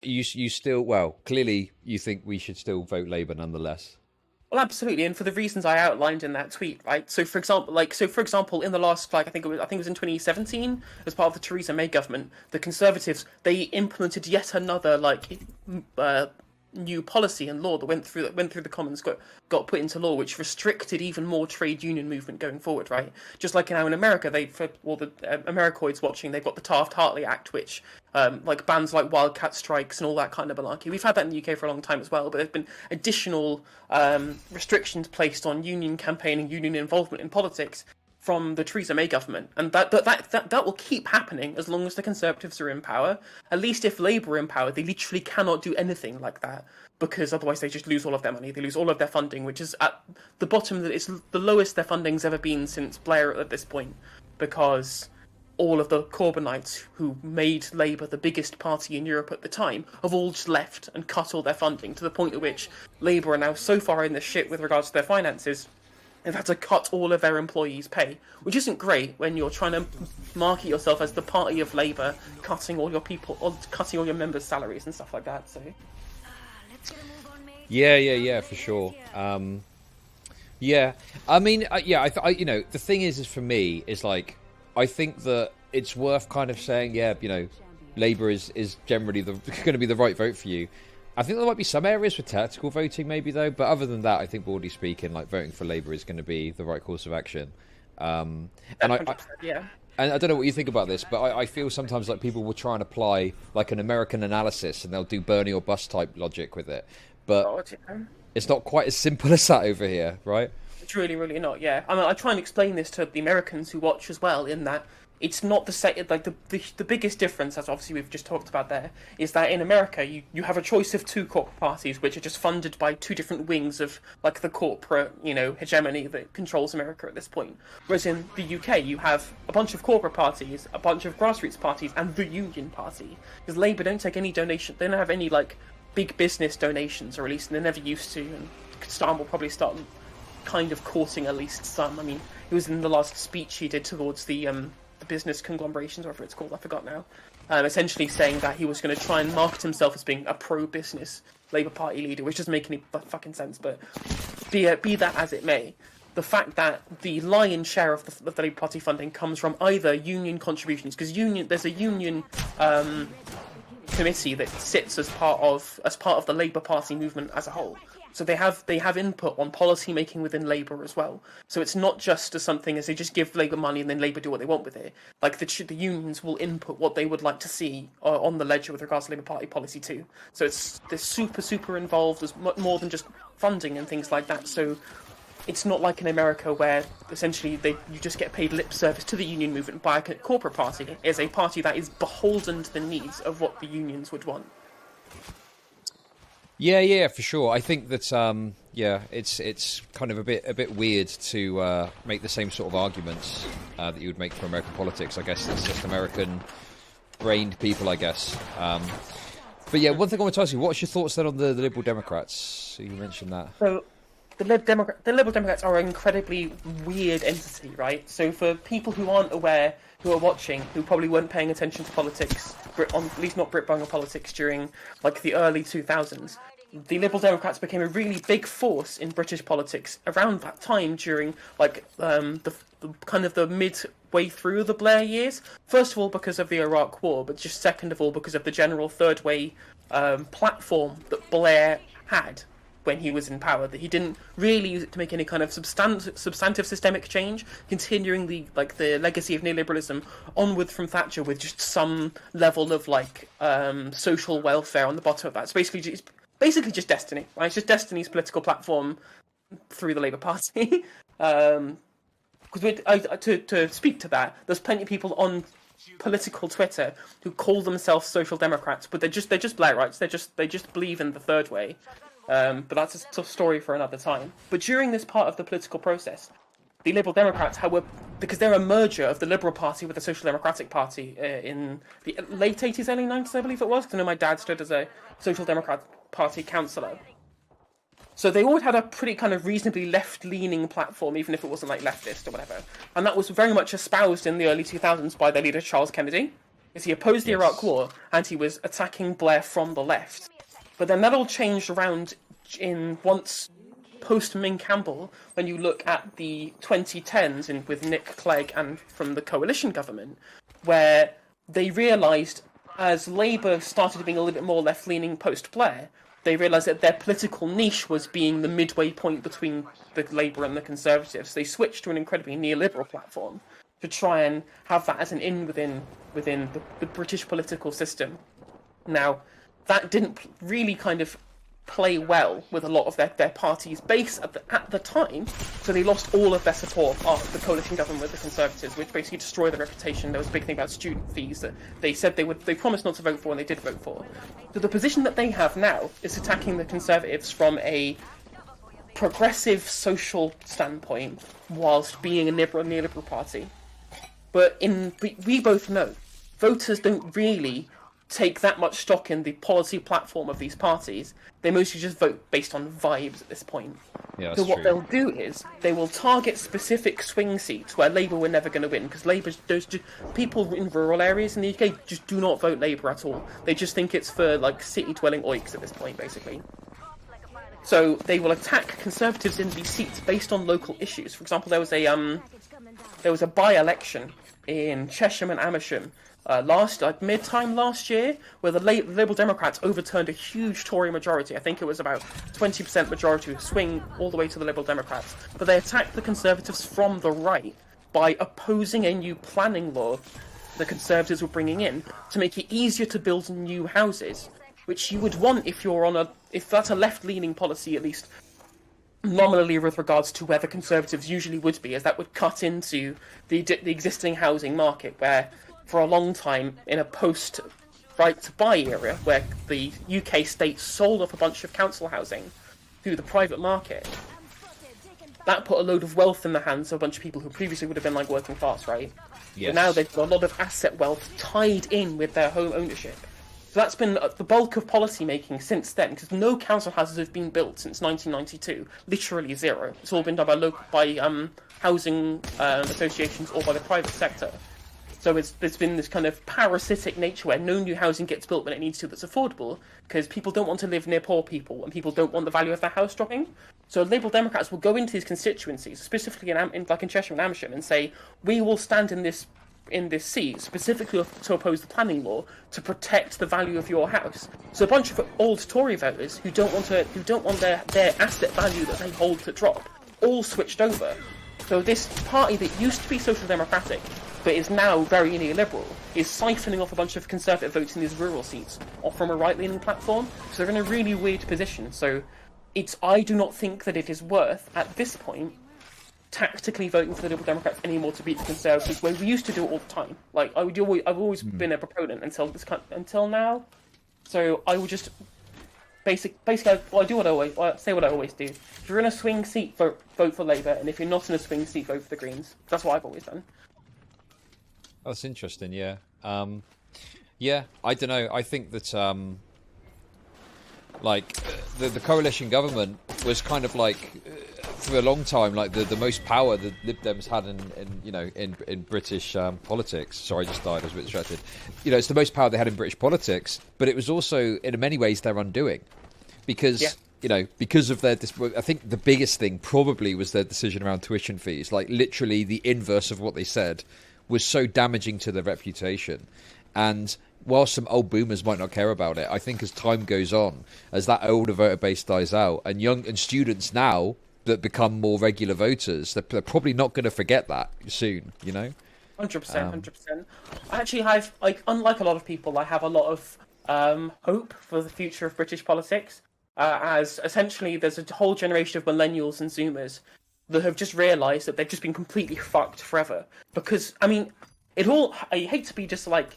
you still, well, clearly you think we should still vote Labour nonetheless. Well, absolutely, and for the reasons I outlined in that tweet, right? So for example, in the last, like, I think it was in 2017, as part of the Theresa May government, the Conservatives, they implemented yet another uh, new policy and law that went through the Commons, got put into law, which restricted even more trade union movement going forward, right? Just like now in America, for all the Americoids watching, they've got the Taft-Hartley Act, which like bans like wildcat strikes and all that kind of malarkey. We've had that in the UK for a long time as well, but there's been additional restrictions placed on union campaigning, union involvement in politics from the Theresa May government, and that will keep happening as long as the Conservatives are in power. At least if Labour are in power, they literally cannot do anything like that, because otherwise they just lose all of their money. They lose all of their funding, which is at the bottom. That it's the lowest their funding's ever been since Blair at this point, because all of the Corbynites who made Labour the biggest party in Europe at the time have all just left and cut all their funding, to the point at which Labour are now so far in the shit with regards to their finances, they've had to cut all of their employees' pay, which isn't great when you're trying to market yourself as the party of Labour, cutting all your people, or cutting all your members' salaries and stuff like that. So, Yeah, for sure. Yeah, I mean, yeah, the thing is for me, is like, I think that it's worth kind of saying, yeah, Labour is generally going to be the right vote for you. I think there might be some areas for tactical voting, maybe, though. But other than that, I think broadly speaking, like, voting for Labour is going to be the right course of action. And yeah. and I don't know what you think about this, but I feel sometimes like people will try and apply like an American analysis, and they'll do Bernie or bust type logic with it. But it's not quite as simple as that over here, right? It's really, really not. Yeah, I mean, I try and explain this to the Americans who watch as well, in that it's not the same. Like the biggest difference, as obviously we've just talked about there, is that in America you have a choice of two corporate parties, which are just funded by two different wings of like the corporate hegemony that controls America at this point. Whereas in the UK, you have a bunch of corporate parties, a bunch of grassroots parties, and the Union Party. Because Labour don't take any donation. They don't have any like big business donations, or at least they never used to. And Starmer will probably start kind of courting at least some. I mean, it was in the last speech he did towards the business conglomerations, whatever it's called, I forgot now. Essentially saying that he was going to try and market himself as being a pro-business Labour Party leader, which doesn't make any fucking sense. But be that as it may, the fact that the lion's share of the Labour Party funding comes from either union contributions, because there's a union committee that sits as part of the Labour Party movement as a whole. So they have input on policy making within Labour as well. So it's not just as something as they just give Labour money and then Labour do what they want with it. Like the unions will input what they would like to see on the ledger with regards to Labour Party policy too. So they're super involved. There's more than just funding and things like that. So it's not like in America where essentially you just get paid lip service to the union movement by a corporate party. It's a party that is beholden to the needs of what the unions would want. Yeah, for sure. I think that it's kind of a bit weird to make the same sort of arguments that you would make for American politics. I guess it's just American-brained people, I guess. But yeah, one thing I want to ask you: what's your thoughts then on the Liberal Democrats? So you mentioned that. So the Liberal Democrats are an incredibly weird entity, right? So for people who aren't aware, who are watching, who probably weren't paying attention to politics, at least not Brit-Bunga politics during like the early 2000s, the Liberal Democrats became a really big force in British politics around that time, during like the kind of the midway through the Blair years. First of all, because of the Iraq War, but just second of all because of the general third way platform that Blair had when he was in power, that he didn't really use it to make any kind of substantive systemic change, continuing the legacy of neoliberalism onward from Thatcher with just some level of social welfare on the bottom of that. It's basically just Destiny, right? It's just Destiny's political platform through the Labour Party. To speak to that, there's plenty of people on political Twitter who call themselves social democrats, but they're just Blairites. They just believe in the third way. But that's a story for another time. But during this part of the political process, the Liberal Democrats, however, because they're a merger of the Liberal Party with the Social Democratic Party in the late 80s, early 90s, I believe it was, because I know my dad stood as a Social Democrat Party councillor. So they always had a pretty kind of reasonably left-leaning platform, even if it wasn't like leftist or whatever. And that was very much espoused in the early 2000s by their leader, Charles Kennedy. is he opposed the Iraq War and he was attacking Blair from the left. But then that all changed around in once post Ming Campbell, when you look at the 2010s with Nick Clegg and from the coalition government, where they realised as Labour started being a little bit more left-leaning post-Blair, they realised that their political niche was being the midway point between the Labour and the Conservatives. They switched to an incredibly neoliberal platform to try and have that as an in within the British political system. Now, that didn't really kind of play well with a lot of their party's base at the time, so they lost all of their support after the coalition government with the Conservatives, which basically destroyed their reputation. There was a big thing about student fees that they said they promised not to vote for, and they did vote for. So the position that they have now is attacking the Conservatives from a progressive social standpoint, whilst being a neoliberal party. But we both know voters don't really take that much stock in the policy platform of these parties. They mostly just vote based on vibes at this point. Yeah, so what they'll do is they will target specific swing seats where Labour were never going to win, because people in rural areas in the UK just do not vote Labour at all. They just think it's for like city-dwelling oiks at this point, basically. So they will attack Conservatives in these seats based on local issues. For example, there was a by-election in Chesham and Amersham mid-time last year, where the Liberal Democrats overturned a huge Tory majority. I think it was about 20% majority swing all the way to the Liberal Democrats. But they attacked the Conservatives from the right by opposing a new planning law the Conservatives were bringing in to make it easier to build new houses, which you would want if that's a left-leaning policy, at least nominally with regards to where the Conservatives usually would be, as that would cut into the existing housing market, where for a long time, in a post-right-to-buy era, where the UK state sold off a bunch of council housing through the private market, that put a load of wealth in the hands of a bunch of people who previously would have been like working class, right? Yes. But now they've got a lot of asset wealth tied in with their home ownership. So that's been the bulk of policy making since then, because no council houses have been built since 1992. Literally zero. It's all been done by housing associations or by the private sector. So there's been this kind of parasitic nature where no new housing gets built when it needs to that's affordable, because people don't want to live near poor people and people don't want the value of their house dropping. So Liberal Democrats will go into these constituencies, specifically in Cheshire and Amersham, and say, we will stand in this seat specifically to oppose the planning law to protect the value of your house. So a bunch of old Tory voters who don't want their asset value that they hold to drop all switched over. So this party that used to be social democratic but is now very neoliberal is siphoning off a bunch of Conservative votes in these rural seats or from a right-leaning platform. So they're in a really weird position. So I do not think that it is worth, at this point, tactically voting for the Liberal Democrats anymore to beat the Conservatives, where we used to do it all the time. Like I've always been a proponent until now. So I would just basically I do what I say what I always do. If you're in a swing seat, vote for Labour, and if you're not in a swing seat, vote for the Greens. That's what I've always done. That's interesting. Yeah. Yeah. I don't know. I think that the coalition government was kind of like for a long time like the most power the Lib Dems had in British politics. Sorry, I just died. I was a bit distracted. It's the most power they had in British politics, but it was also in many ways their undoing, because because of their. I think the biggest thing probably was their decision around tuition fees. Like literally the inverse of what they said was so damaging to their reputation. And while some old boomers might not care about it, I think as time goes on, as that older voter base dies out, and students now that become more regular voters, they're probably not going to forget that soon, 100%, 100%. I actually have, unlike a lot of people, I have a lot of hope for the future of British politics, as essentially there's a whole generation of millennials and Zoomers that have just realised that they've just been completely fucked forever. Because, I hate to be just like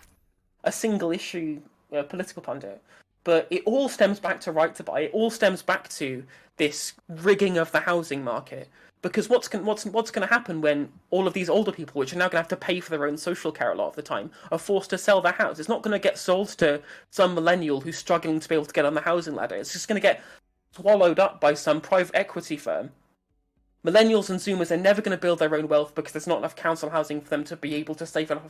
a single issue political pundit, but it all stems back to right to buy. It all stems back to this rigging of the housing market. Because what's going to happen when all of these older people, which are now going to have to pay for their own social care a lot of the time, are forced to sell their house? It's not going to get sold to some millennial who's struggling to be able to get on the housing ladder. It's just going to get swallowed up by some private equity firm Millennials and Zoomers are never going to build their own wealth because there's not enough council housing for them to be able to save up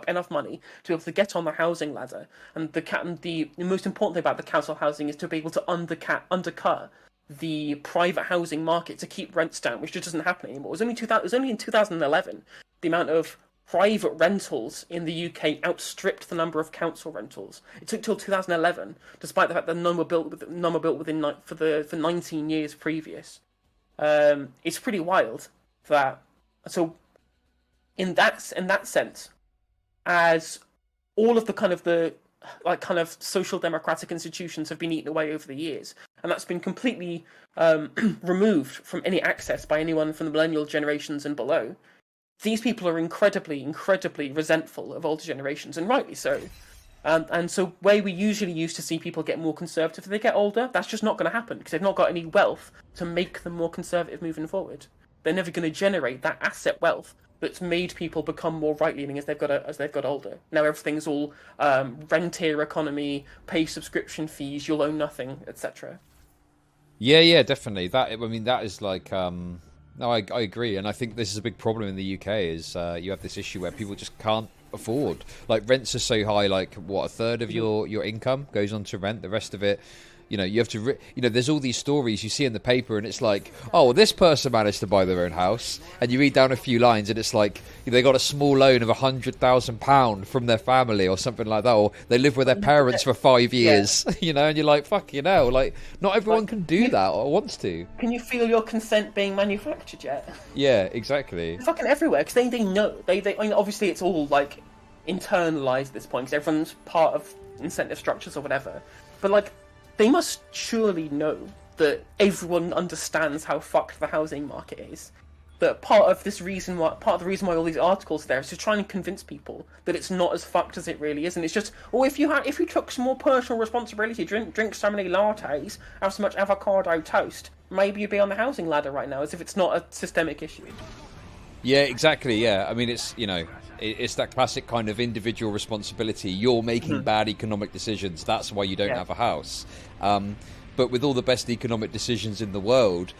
enough money to be able to get on the housing ladder. And the most important thing about the council housing is to be able to undercut the private housing market to keep rents down, which just doesn't happen anymore. It was only in 2011 the amount of private rentals in the UK outstripped the number of council rentals. It took till 2011, despite the fact that none were built within for 19 years previous. It's pretty wild that. So, in that sense, as all of the kind of social democratic institutions have been eaten away over the years, and that's been completely removed from any access by anyone from the millennial generations and below. These people are incredibly, incredibly resentful of older generations, and rightly so. And so where we usually used to see people get more conservative as they get older, that's just not going to happen because they've not got any wealth to make them more conservative moving forward. They're never going to generate that asset wealth that's made people become more right-leaning as they've got older. Now everything's all rentier economy, pay subscription fees, you'll own nothing, etc. Yeah, definitely. That is like. No, I agree, and I think this is a big problem in the UK. Is you have this issue where people just can't afford. Like rents are so high. Like what, a third of your income goes on to rent. The rest of it, you have to. There's all these stories you see in the paper, and it's like, oh, well, this person managed to buy their own house, and you read down a few lines, and it's like they got a small loan of £100,000 from their family or something like that, or they live with their parents for 5 years. Yeah. And you're like, fucking hell, like not everyone can do that or wants to. Can you feel your consent being manufactured yet? Yeah, exactly. It's fucking everywhere because they know I mean, obviously it's all like internalized at this point because everyone's part of incentive structures or whatever, but like. They must surely know that everyone understands how fucked the housing market is. That part of the reason why all these articles are there is to try and convince people that it's not as fucked as it really is, and it's just, if you took some more personal responsibility, drink so many lattes, have so much avocado toast, maybe you'd be on the housing ladder right now, as if it's not a systemic issue. Yeah, exactly. Yeah, I mean, it's it's that classic kind of individual responsibility. You're making bad economic decisions. That's why you don't have a house. But with all the best economic decisions in the world,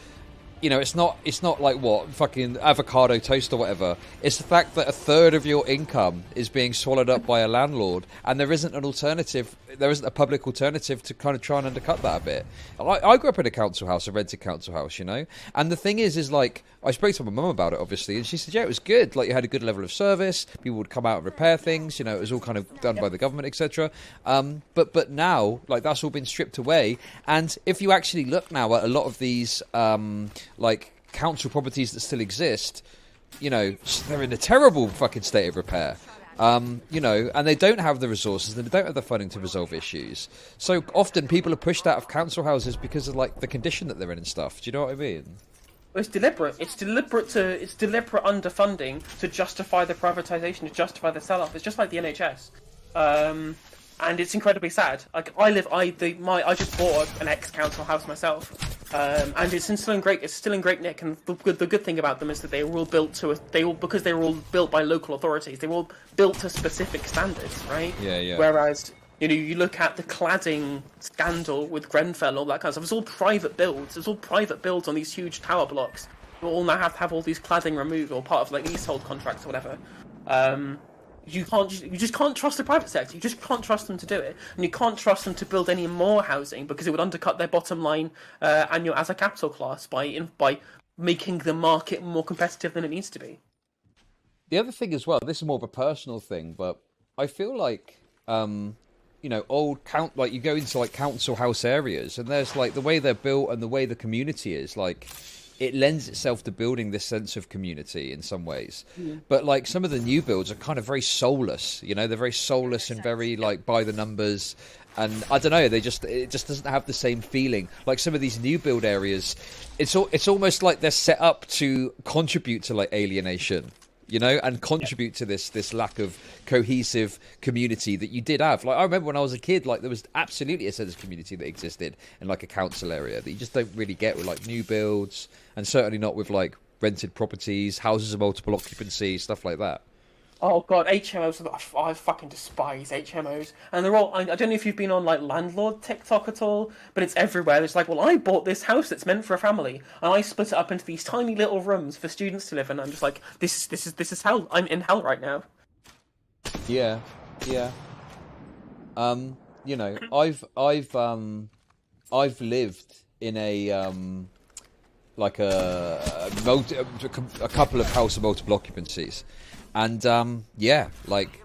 it's not like what fucking avocado toast or whatever. It's the fact that a third of your income is being swallowed up by a landlord, and there isn't an alternative. There isn't a public alternative to kind of try and undercut that a bit. I grew up in a council house, a rented council house, and the thing is like I spoke to my mum about it, obviously, and she said, yeah, it was good. Like you had a good level of service. People would come out and repair things. It was all kind of done by the government, etc. But now, like that's all been stripped away. And if you actually look now at a lot of these like council properties that still exist, they're in a terrible fucking state of repair. And they don't have the resources, and they don't have the funding to resolve issues. So often people are pushed out of council houses because of like the condition that they're in and stuff. Do you know what I mean? Well, it's deliberate. It's deliberate underfunding to justify the privatisation, to justify the sell-off. It's just like the NHS. And it's incredibly sad. Like I just bought an ex-council house myself, and it's still in great nick. And the good thing about them is that they were all built because they were all built by local authorities. They were all built to specific standards, right? Yeah. Whereas you look at the cladding scandal with Grenfell and all that kind of stuff. It's all private builds. It's all private builds on these huge tower blocks. We all now have all these cladding removed or part of like leasehold contracts or whatever. You just can't trust the private sector. You just can't trust them to do it, and you can't trust them to build any more housing because it would undercut their bottom line annual as a capital class by making the market more competitive than it needs to be. The other thing as well, this is more of a personal thing, but I feel like like you go into like council house areas, and there's like the way they're built and the way the community is like. It lends itself to building this sense of community in some ways. But like some of the new builds are kind of very soulless, they're very soulless and very like by the numbers. And I don't know, it just doesn't have the same feeling. Like some of these new build areas, it's almost like they're set up to contribute to like alienation. And contribute to this lack of cohesive community that you did have. Like I remember when I was a kid, like there was absolutely a sense of community that existed in like a council area that you just don't really get with like new builds, and certainly not with like rented properties, houses of multiple occupancy, stuff like that. Oh god, HMOs. I fucking despise HMOs, and they're all. I don't know if you've been on like landlord TikTok at all, but it's everywhere. It's like, well, I bought this house that's meant for a family, and I split it up into these tiny little rooms for students to live in. I'm just like, this is hell. I'm in hell right now. Yeah, yeah. You know, I've lived in a like a couple of house of multiple occupancies, and yeah, like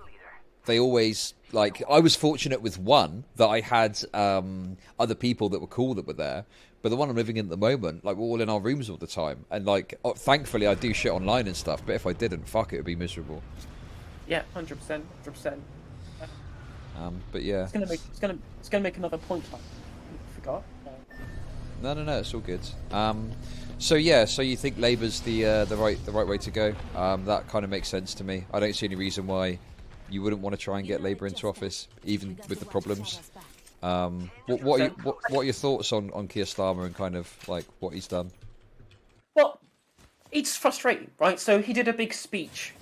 they always like I was fortunate with one that I had other people that were cool that were there, but the one I'm living in at the moment, like we're all in our rooms all the time, and like thankfully I do shit online and stuff, but if I didn't, fuck, it would be miserable. Yeah, 100%, 100%. But yeah, It's gonna make another point. I forgot. no, it's all good. So yeah, so you think Labour's the right way to go? That kind of makes sense to me. I don't see any reason why you wouldn't want to try and get Labour into office, even with the problems. What are your thoughts on Keir Starmer and kind of like what he's done? Well, it's frustrating, right? So he did a big speech.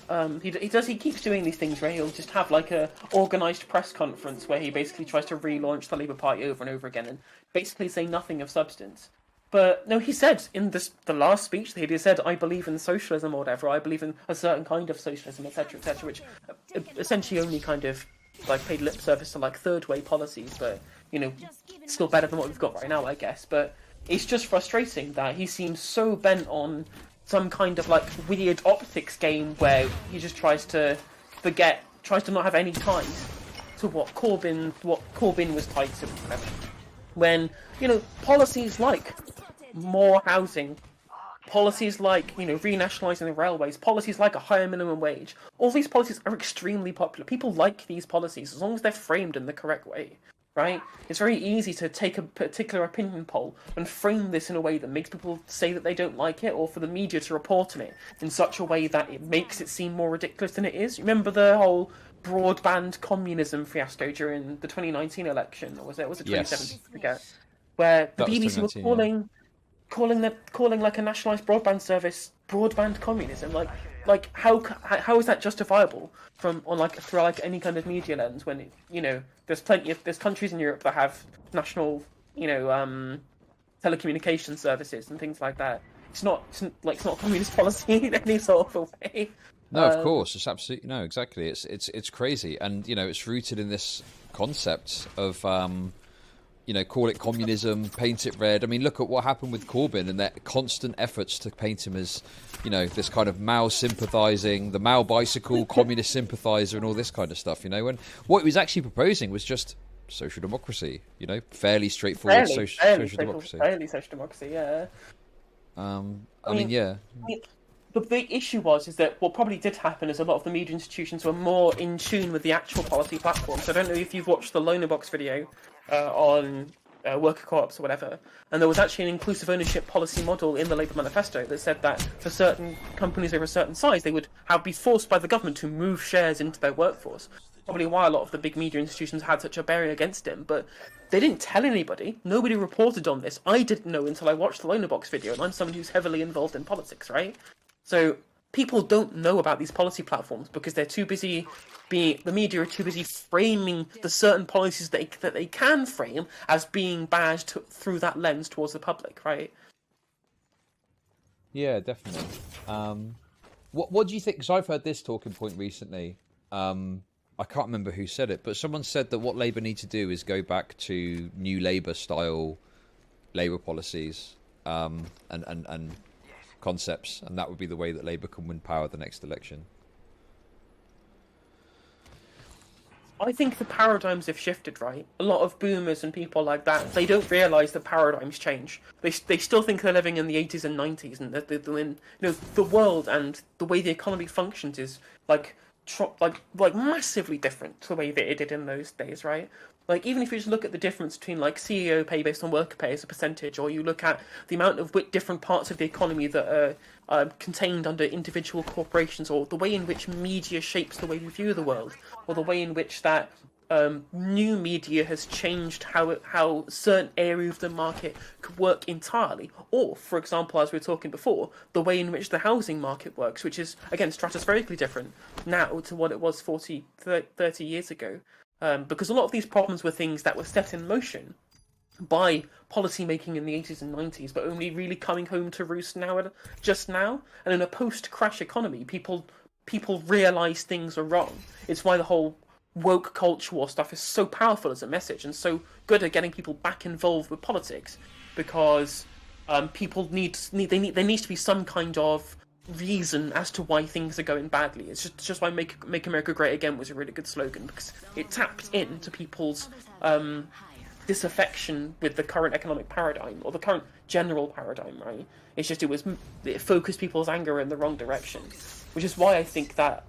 He keeps doing these things where he'll just have like a organised press conference where he basically tries to relaunch the Labour Party over and over again and basically say nothing of substance. But no, he said in the last speech that he said, "I believe in socialism" or whatever. I believe in a certain kind of socialism, etc., etc., which essentially only kind of like paid lip service to like third way policies, but you know, still better than what we've got right now, I guess. But it's just frustrating that he seems so bent on some kind of like weird optics game where he just tries to not have any ties to what Corbyn was tied to. When, you know, policies like more housing, policies like, you know, renationalising the railways, policies like a higher minimum wage, all these policies are extremely popular. People like these policies as long as they're framed in the correct way, right? It's very easy to take a particular opinion poll and frame this in a way that makes people say that they don't like it, or for the media to report on it in such a way that it makes it seem more ridiculous than it is. Remember the whole broadband communism fiasco during the 2019 election, or was it 2017? Yes. I forget. Where the That was BBC were 2019, calling like a nationalised broadband service broadband communism. Like how is that justifiable through like any kind of media lens when it, you know, there's countries in Europe that have national, you know, telecommunication services and things like that. It's not communist policy in any sort of way. No, of course, it's absolutely no, exactly. It's crazy, and you know, it's rooted in this concept of you know, call it communism, paint it red. I mean, look at what happened with Corbyn and their constant efforts to paint him as, you know, this kind of Mao sympathising, the Mao bicycle, communist sympathiser, and all this kind of stuff. You know, and what he was actually proposing was just social democracy. You know, fairly straightforward social democracy. Fairly social democracy, yeah. I mean, yeah. The big issue is that what probably did happen is a lot of the media institutions were more in tune with the actual policy platforms. So I don't know if you've watched the Loner Box video on worker co-ops or whatever, and there was actually an inclusive ownership policy model in the Labour manifesto that said that for certain companies over a certain size, they would be forced by the government to move shares into their workforce. Probably why a lot of the big media institutions had such a barrier against him, but they didn't tell anybody. Nobody reported on this. I didn't know until I watched the Loner Box video, and I'm someone who's heavily involved in politics, right? So people don't know about these policy platforms because they're too busy the media are too busy framing the certain policies that they can frame as being bad through that lens towards the public, right? Yeah, definitely. What do you think? Because I've heard this talking point recently. I can't remember who said it, but someone said that what Labour need to do is go back to New Labour style Labour policies and concepts, and that would be the way that Labour can win power at the next election. I think the paradigms have shifted, right? A lot of boomers and people like that, they don't realise the paradigms change. They still think they're living in the 80s and 90s, and that the world and the way the economy functions is like massively different to the way that it did in those days, right? Like, even if you just look at the difference between like CEO pay based on worker pay as a percentage, or you look at the amount of different parts of the economy that are contained under individual corporations, or the way in which media shapes the way we view the world, or the way in which that new media has changed how certain areas of the market could work entirely. Or, for example, as we were talking before, the way in which the housing market works, which is, again, stratospherically different now to what it was 30 years ago. Because a lot of these problems were things that were set in motion by policy making in the 80s and 90s, but only really coming home to roost just now. And in a post-crash economy, people realise things are wrong. It's why the whole woke culture war stuff is so powerful as a message and so good at getting people back involved with politics, because people there needs to be some kind of reason as to why things are going badly. It's just why Make America Great Again was a really good slogan, because it tapped into people's disaffection with the current economic paradigm, or the current general paradigm, right? It focused people's anger in the wrong direction, which is why I think that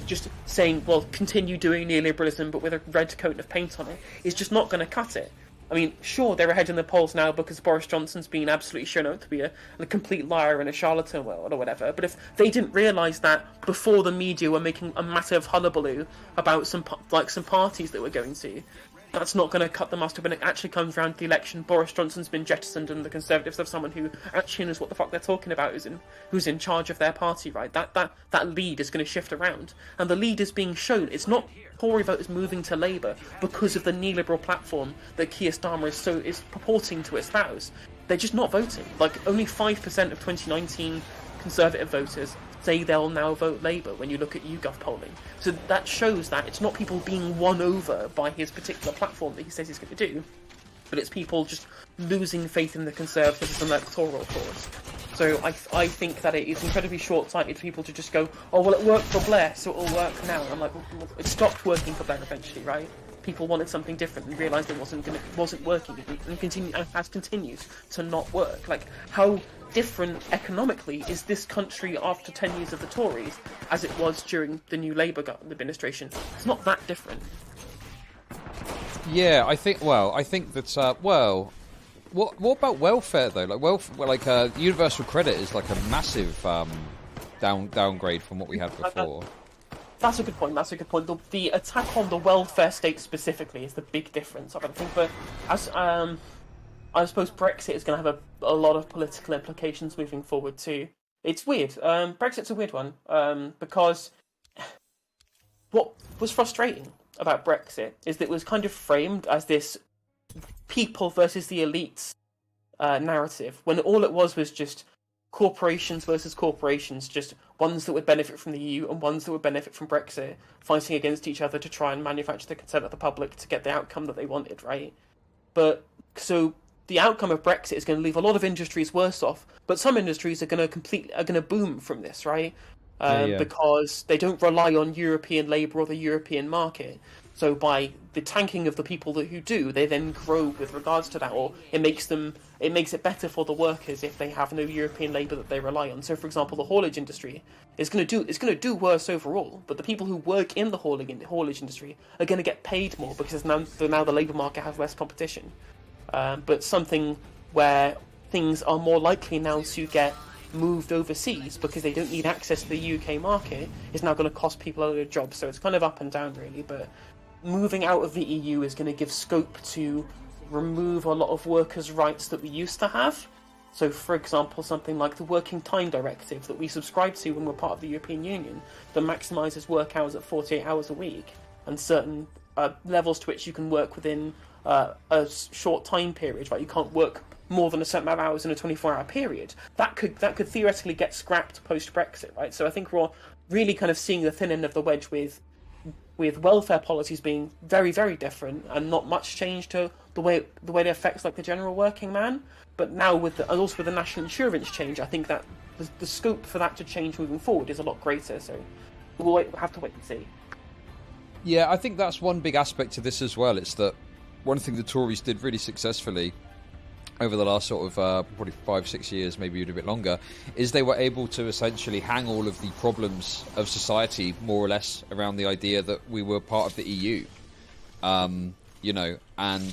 just saying, well, continue doing neoliberalism but with a red coat of paint on it is just not going to cut it. I mean, sure, they're ahead in the polls now because Boris Johnson's been absolutely shown out to be a complete liar and a charlatan or whatever, but if they didn't realise that before the media were making a massive hullabaloo about some parties that we're going to, that's not going to cut the mustard when it actually comes around to the election. Boris Johnson's been jettisoned, and the Conservatives have someone who actually knows what the fuck they're talking about, who's in charge of their party, right? That lead is going to shift around, and the lead is being shown. It's not Tory voters moving to Labour because of the neoliberal platform that Keir Starmer is purporting to espouse. They're just not voting. Like, only 5% of 2019 Conservative voters say they'll now vote Labour when you look at YouGov polling. So that shows that it's not people being won over by his particular platform that he says he's going to do, but it's people just losing faith in the Conservatives as an electoral cause. So I think that it is incredibly short-sighted for people to just go, oh, well, it worked for Blair, so it'll work now. And I'm like, well, it stopped working for Blair eventually, right? People wanted something different and realised it wasn't working, and has continued to not work. Like, how different economically is this country after 10 years of the Tories as it was during the new Labour administration? It's not that different. Yeah, I think that what about welfare though? Like universal credit is like a massive downgrade from what we had before. That's a good point. The attack on the welfare state specifically is the big difference. I think, but as I suppose Brexit is going to have a lot of political implications moving forward too. It's weird. Brexit's a weird one because what was frustrating about Brexit is that it was kind of framed as this people versus the elites narrative, when all it was just corporations versus corporations, just ones that would benefit from the EU and ones that would benefit from Brexit, fighting against each other to try and manufacture the consent of the public to get the outcome that they wanted, right? But so the outcome of Brexit is going to leave a lot of industries worse off, but some industries are going to boom from this, right? Because they don't rely on European labour or the European market. So by the tanking of the people who do, they then grow with regards to that, or it makes it better for the workers if they have no European labour that they rely on. So, for example, the haulage industry is going to do worse overall, but the people who work in the haulage industry are going to get paid more because now the labour market has less competition. But something where things are more likely now to get moved overseas because they don't need access to the UK market is now going to cost people a lot of jobs. So it's kind of up and down, really, but moving out of the EU is going to give scope to remove a lot of workers' rights that we used to have. So, for example, something like the Working Time Directive that we subscribe to when we're part of the European Union that maximises work hours at 48 hours a week and certain levels to which you can work within a short time period, right? You can't work more than a certain amount of hours in a 24-hour period. That could theoretically get scrapped post-Brexit, right? So I think we're all really kind of seeing the thin end of the wedge with welfare policies being very, very different and not much change to the way it affects like the general working man. But now and also with the national insurance change, I think that the scope for that to change moving forward is a lot greater. So we'll have to wait and see. Yeah, I think that's one big aspect to this as well. It's that one thing the Tories did really successfully over the last sort of probably 5-6 years, maybe even a bit longer, is they were able to essentially hang all of the problems of society more or less around the idea that we were part of the EU. And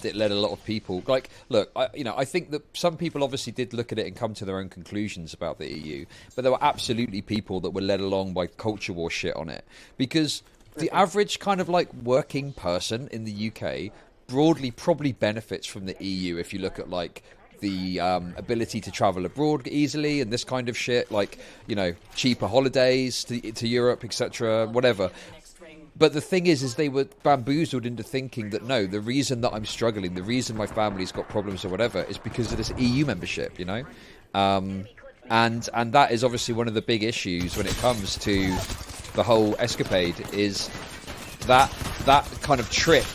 it led a lot of people. Like, look, I think that some people obviously did look at it and come to their own conclusions about the EU, but there were absolutely people that were led along by culture war shit on it. Because the average kind of like working person in the UK broadly probably benefits from the EU if you look at like the ability to travel abroad easily and this kind of shit, like, you know, cheaper holidays to Europe, etc., whatever. But the thing is they were bamboozled into thinking that, no, the reason that I'm struggling, the reason my family's got problems or whatever, is because of this EU membership, you know? And that is obviously one of the big issues when it comes to the whole escapade, is that kind of trick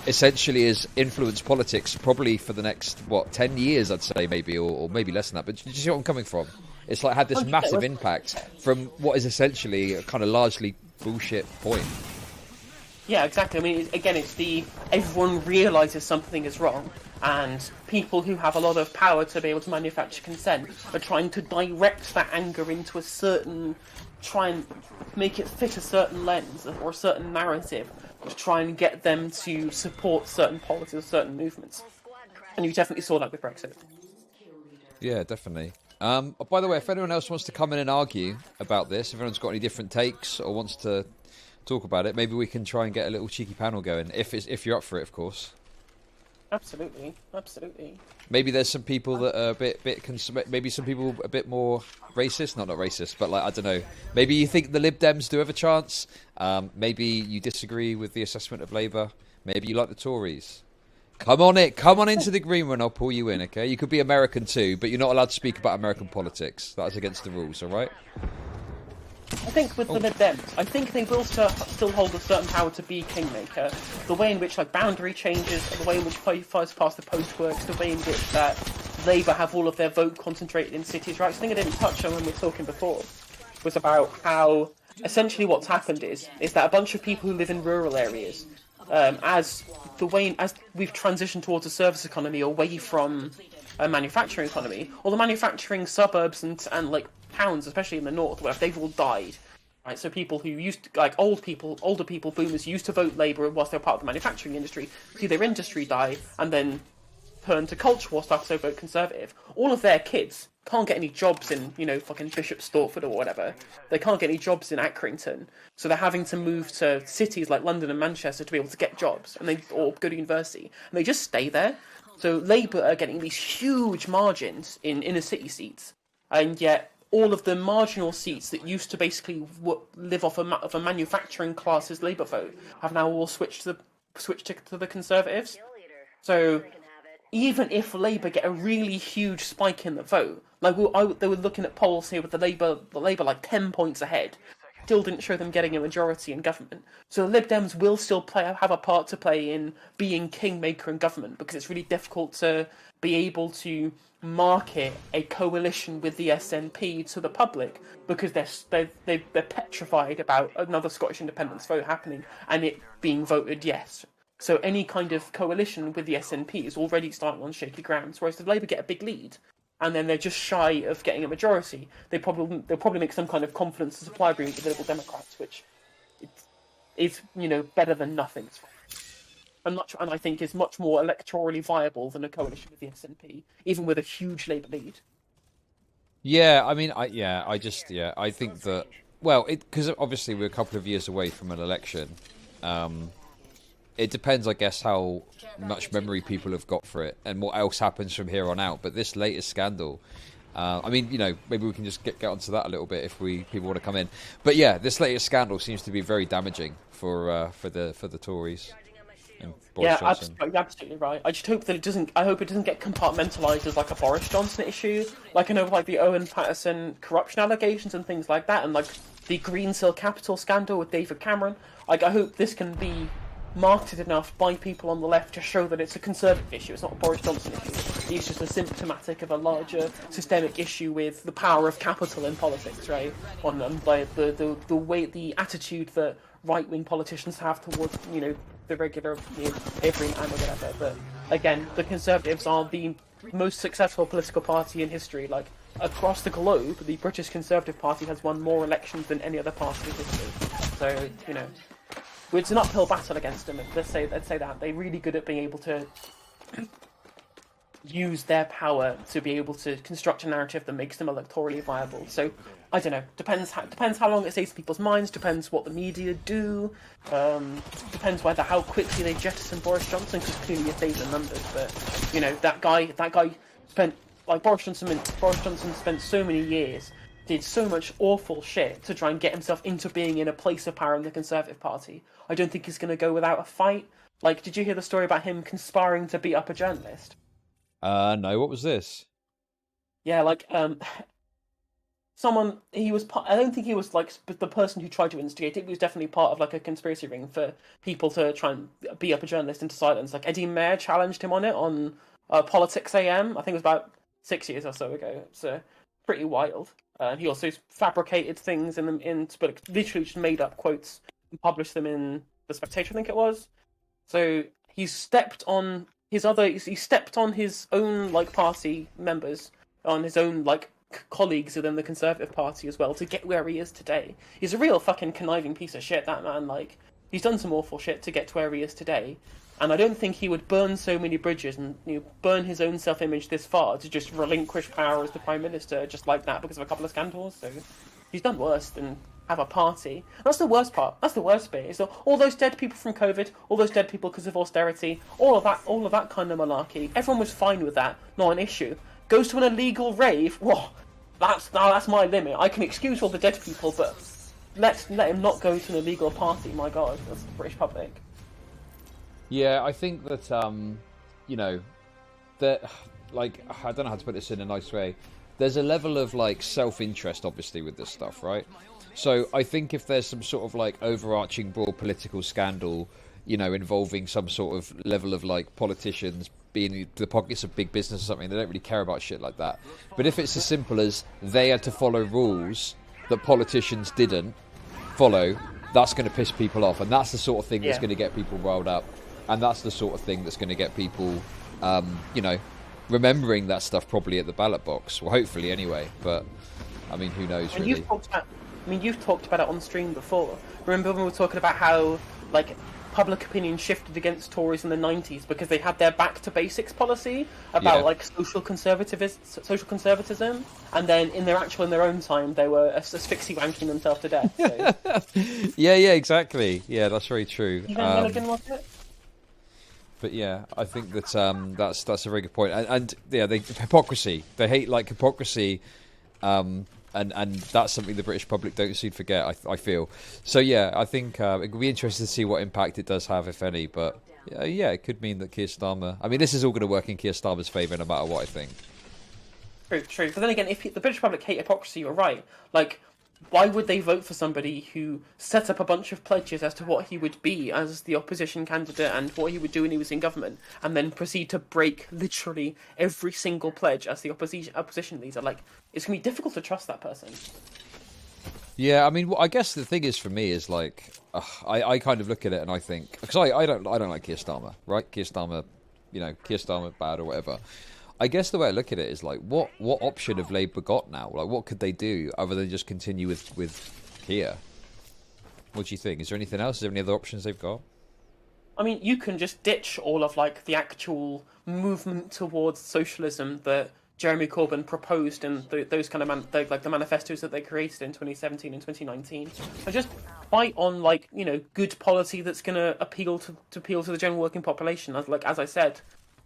essentially has influenced politics probably for the next, 10 years, I'd say, maybe, or maybe less than that. But do you see what I'm coming from? It's like had this massive impact from what is essentially a kind of largely bullshit point. Yeah, exactly. I mean, again, it's everyone realises something is wrong, and people who have a lot of power to be able to manufacture consent are trying to direct that anger into try and make it fit a certain lens or a certain narrative, to try and get them to support certain policies or certain movements. And you definitely saw that with Brexit. Yeah, definitely. By the way, if anyone else wants to come in and argue about this, if anyone's got any different takes or wants to talk about it, maybe we can try and get a little cheeky panel going, if you're up for it, of course. Absolutely. Maybe there's some people that are maybe some people a bit more racist, not racist, but like, I don't know. Maybe you think the Lib Dems do have a chance. Maybe you disagree with the assessment of Labour. Maybe you like the Tories. Come on into the green room. I'll pull you in. Okay, you could be American too, but you're not allowed to speak about American politics. That is against the rules. All right. I think with the Lib Dems, I think they will still hold a certain power to be kingmaker. The way in which like boundary changes, the way in which first past the post works, the way in which that Labour have all of their vote concentrated in cities. Right, the thing I didn't touch on when we were talking before was about how essentially what's happened is that a bunch of people who live in rural areas, as we've transitioned towards a service economy away from a manufacturing economy, or the manufacturing suburbs and like towns, especially in the north, where they've all died. Right, so people who used to, like older people, boomers used to vote Labour whilst they were part of the manufacturing industry, see their industry die, and then turn to culture war stuff, so vote Conservative. All of their kids can't get any jobs in, fucking Bishop Stortford or whatever. They can't get any jobs in Accrington, so they're having to move to cities like London and Manchester to be able to get jobs, or go to university, and they just stay there. So Labour are getting these huge margins in inner city seats, and yet all of the marginal seats that used to basically live off of a manufacturing class's Labour vote have now all switched to the Conservatives. So even if Labour get a really huge spike in the vote, like they were looking at polls here with the Labour like 10 points ahead, still didn't show them getting a majority in government. So the Lib Dems will still have a part to play in being kingmaker in government, because it's really difficult to be able to market a coalition with the SNP to the public, because they're petrified about another Scottish independence vote happening and it being voted yes. So any kind of coalition with the SNP is already starting on shaky grounds, whereas if Labour get a big lead and then they're just shy of getting a majority, they'll probably make some kind of confidence and supply agreement with the Liberal Democrats, which is better than nothing. And I think is much more electorally viable than a coalition with the SNP, even with a huge Labour lead. Yeah, I mean, I think that, because obviously we're a couple of years away from an election. It depends, I guess, how much memory people have got for it and what else happens from here on out. But this latest scandal, maybe we can just get onto that a little bit if people want to come in. But yeah, this latest scandal seems to be very damaging for the Tories. Yeah, absolutely right. I just hope that it doesn't. I hope it doesn't get compartmentalised as like a Boris Johnson issue, like like the Owen Paterson corruption allegations and things like that, and like the Greensill Capital scandal with David Cameron. Like, I hope this can be marketed enough by people on the left to show that it's a Conservative issue. It's not a Boris Johnson issue. It's just a symptomatic of a larger systemic issue with the power of capital in politics, right? By the attitude that right-wing politicians have towards the regular every man or whatever. But again, the Conservatives are the most successful political party in history. Like, across the globe, the British Conservative Party has won more elections than any other party in history. So it's an uphill battle against them. Let's say that they're really good at being able to use their power to be able to construct a narrative that makes them electorally viable. So I don't know. Depends how long it stays in people's minds. Depends what the media do. Depends how quickly they jettison Boris Johnson, because clearly it saves the numbers. But that guy spent Boris Johnson spent so many years, did so much awful shit to try and get himself into being in a place of power in the Conservative Party. I don't think he's going to go without a fight. Did you hear the story about him conspiring to beat up a journalist? No, what was this? Yeah, he was. I don't think he was the person who tried to instigate it. He was definitely part of a conspiracy ring for people to try and beat up a journalist into silence. Eddie Mair challenged him on it on Politics AM. I think it was about 6 years or so ago. It's pretty wild. He also fabricated things but literally just made up quotes and published them in The Spectator, I think it was. So he stepped on his own party members, on his own colleagues within the Conservative Party as well, to get where he is today. He's a real fucking conniving piece of shit, that man. He's done some awful shit to get to where he is today, and I don't think he would burn so many bridges and burn his own self-image this far to just relinquish power as the Prime Minister just like that because of a couple of scandals. So he's done worse than have a party. And that's the worst part. That's the worst bit. Is all those dead people from COVID, all those dead people because of austerity, all of that kind of malarkey. Everyone was fine with that, not an issue. Goes to an illegal rave. Whoa, that's my limit. I can excuse all the dead people, but let him not go to an illegal party. My God, that's the British public. Yeah, I think that that I don't know how to put this in a nice way. There's a level of self-interest, obviously, with this stuff, right? So I think if there's some sort of overarching broad political scandal, involving some sort of level of politicians being in the pockets of big business or something, they don't really care about shit like that. But if it's as simple as they had to follow rules that politicians didn't follow, that's going to piss people off, and that's the sort of thing that's going to get people riled up, and that's the sort of thing that's going to get people, remembering that stuff probably at the ballot box. Well, hopefully anyway. But I mean, who knows? Really. You've talked about it on stream before. Remember when we were talking about how public opinion shifted against Tories in the 90s because they had their back to basics policy about social conservatism, and then in their own time they were asphyxie wanking themselves to death. So. yeah, exactly. Yeah, that's very true. Milligan, wasn't it? But yeah, I think that that's a very good point. And they hypocrisy. They hate hypocrisy. And that's something the British public don't seem to forget, I feel. So yeah, I think it would be interesting to see what impact it does have, if any. But yeah, it could mean that Keir Starmer... I mean, this is all going to work in Keir Starmer's favour no matter what, I think. True. But then again, if the British public hate hypocrisy, you're right. Why would they vote for somebody who set up a bunch of pledges as to what he would be as the opposition candidate and what he would do when he was in government, and then proceed to break literally every single pledge as the opposition leader? It's going to be difficult to trust that person. Yeah, I mean, I guess the thing is for me is I kind of look at it and I think, because I don't like Keir Starmer, right? Keir Starmer bad or whatever. I guess the way I look at it is what option have Labour got now? What could they do other than just continue with Keir? What do you think? Is there anything else? Is there any other options they've got? I mean, you can just ditch all of the actual movement towards socialism that Jeremy Corbyn proposed and those kind of the manifestos that they created in 2017 and 2019, and just fight on good policy that's going to appeal to the general working population. As I said,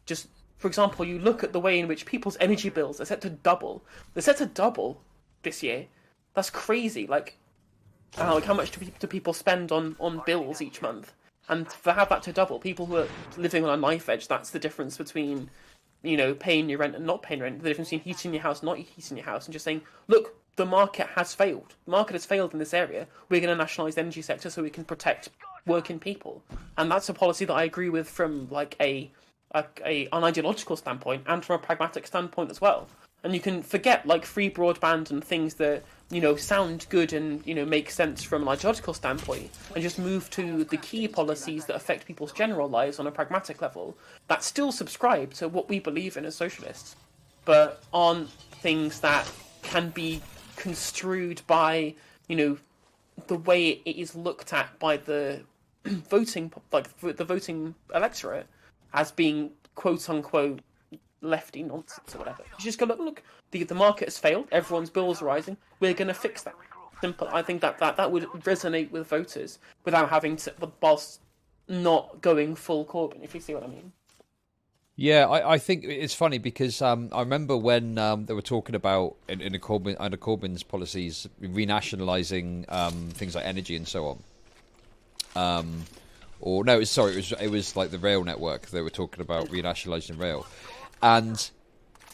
just. For example, you look at the way in which people's energy bills are set to double. They're set to double this year. That's crazy. How much do people spend on bills each month? And to have that to double, people who are living on a knife edge, that's the difference between, paying your rent and not paying rent. The difference between heating your house and not heating your house. And just saying, look, the market has failed. The market has failed in this area. We're going to nationalise the energy sector so we can protect working people. And that's a policy that I agree with from an ideological standpoint and from a pragmatic standpoint as well. And you can forget free broadband and things that sound good and make sense from an ideological standpoint, and just move to the key policies that affect people's general lives on a pragmatic level that still subscribe to what we believe in as socialists, but aren't things that can be construed by the way it is looked at by the voting the voting electorate as being quote unquote lefty nonsense or whatever. You just go, look, the market has failed. Everyone's bills are rising. We're going to fix that. Simple. I think that would resonate with voters without having to, whilst not going full Corbyn, if you see what I mean. Yeah, I think it's funny because I remember when they were talking about in under Corbyn's policies renationalising things like energy and so on. Or no, it was like the rail network. They were talking about renationalising rail, and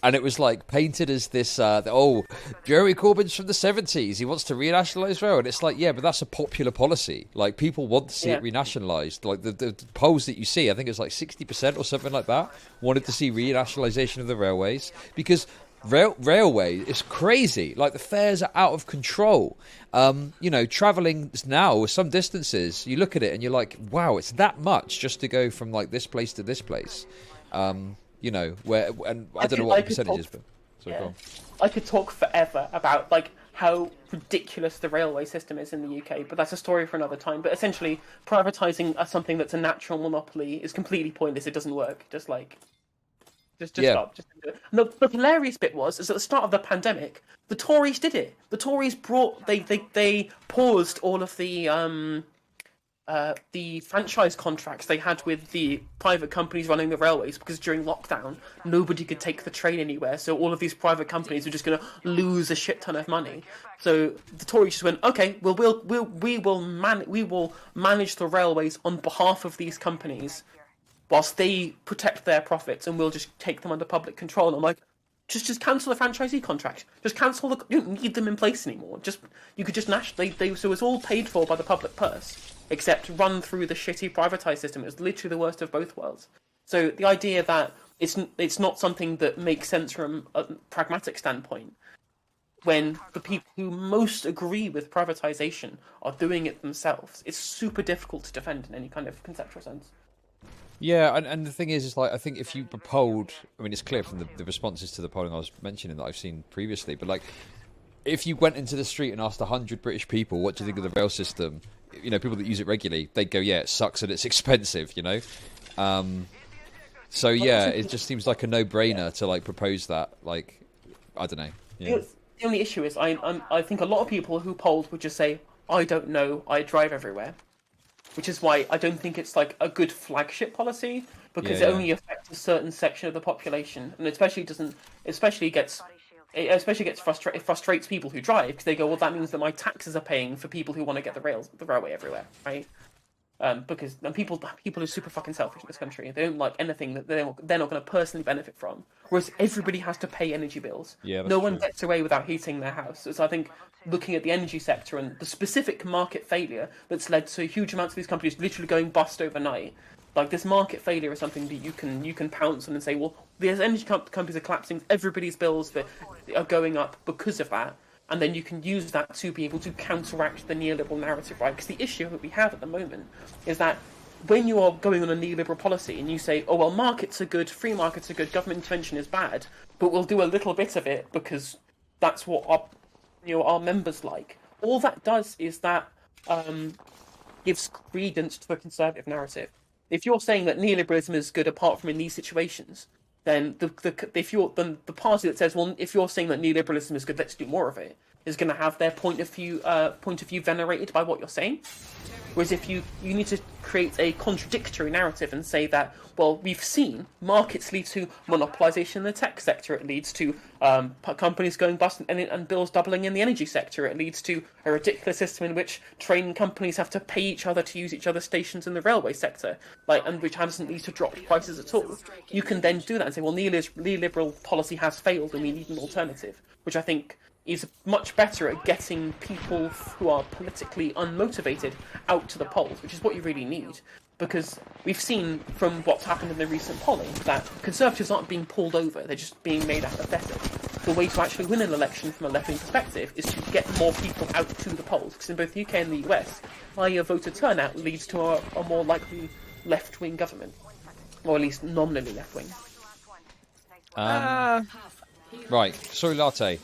it was like painted as this. Jeremy Corbyn's from the 70s. He wants to renationalise rail, and it's like, yeah, but that's a popular policy. Like people want to see it renationalised. Like the polls that you see, I think it's like 60% or something like that wanted to see renationalisation of the railways because railway is crazy. Like the fares are out of control. Travelling now some distances, you look at it and you're like, wow, it's that much just to go from like this place to this place. Where, and I don't know what the percentage is, but sorry, go on. I could talk forever about like how ridiculous the railway system is in the UK, but that's a story for another time. But essentially, privatising something that's a natural monopoly is completely pointless. It doesn't work. Just stop. Just do it. No, the hilarious bit is at the start of the pandemic, the Tories did it. The Tories they paused all of the franchise contracts they had with the private companies running the railways because during lockdown nobody could take the train anywhere, so all of these private companies were just going to lose a shit ton of money. So the Tories just went, okay, well we will manage the railways on behalf of these companies whilst they protect their profits, and we'll just take them under public control. And I'm like, just cancel the franchisee contract. Just cancel you don't need them in place anymore. You could just so it's all paid for by the public purse, except run through the shitty privatised system. It's literally the worst of both worlds. So the idea that it's not something that makes sense from a pragmatic standpoint, when the people who most agree with privatisation are doing it themselves, it's super difficult to defend in any kind of conceptual sense. Yeah, and the thing is like, I think if you polled, I mean, it's clear from the responses to the polling I was mentioning that I've seen previously, but like, if you went into the street and asked 100 British people, what do you think of the rail system? People that use it regularly, they'd go, yeah, it sucks and it's expensive, So yeah, it just seems like a no-brainer to like propose that. Like, I don't know. Yeah. The only issue is I think a lot of people who polled would just say, I don't know, I drive everywhere. Which is why I don't think it's like a good flagship policy, because it only affects a certain section of the population, and it frustrates people who drive, because they go, well, that means that my taxes are paying for people who want to get the railway everywhere, right? Because people are super fucking selfish in this country. They don't like anything that they're not going to personally benefit from. Whereas everybody has to pay energy bills. Yeah, no one gets away without heating their house. So I think looking at the energy sector and the specific market failure that's led to huge amounts of these companies literally going bust overnight, like this market failure is something that you can pounce on and say, well, these energy companies are collapsing. Everybody's bills that are going up because of that. And then you can use that to be able to counteract the neoliberal narrative, right? Because the issue that we have at the moment is that when you are going on a neoliberal policy and you say, oh, well, markets are good, free markets are good, government intervention is bad, but we'll do a little bit of it because that's what our members like. All that does is that gives credence to the conservative narrative. If you're saying that neoliberalism is good apart from in these situations, then the party that says, well, if you're saying that neoliberalism is good, let's do more of it, is going to have their point of view venerated by what you're saying. Whereas if you need to create a contradictory narrative and say that, well, we've seen markets lead to monopolisation in the tech sector, it leads to companies going bust and bills doubling in the energy sector, it leads to a ridiculous system in which train companies have to pay each other to use each other's stations in the railway sector, and which doesn't lead to dropped prices at all. You can then do that and say, well, neoliberal policy has failed and we need an alternative, which I think is much better at getting people who are politically unmotivated out to the polls, which is what you really need. Because we've seen from what's happened in the recent polling that Conservatives aren't being pulled over, they're just being made apathetic. The way to actually win an election from a left-wing perspective is to get more people out to the polls, because in both the UK and the US, higher voter turnout leads to a more likely left-wing government. Or at least nominally left-wing. Right, soy latte.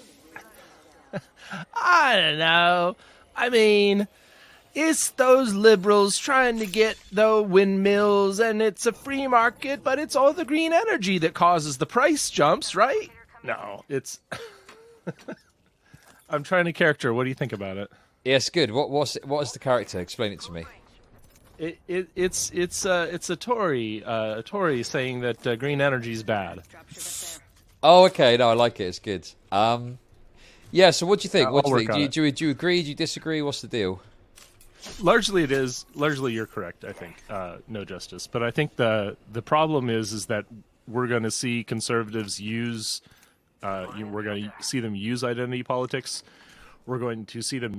I don't know. I mean, It's those liberals trying to get the windmills, and it's a free market, but it's all the green energy that causes the price jumps, right? No, it's... I'm trying to character. What do you think about it? Yes, good. What is the character? Explain it to me. It's a Tory saying that green energy is bad. Oh, okay. No, I like it. It's good. Yeah. So, what do you think? Do you agree? Do you disagree? What's the deal? Largely, it is. Largely, you're correct. I think no justice, but I think the problem is that we're going to see conservatives use. We're going to see them use identity politics. We're going to see them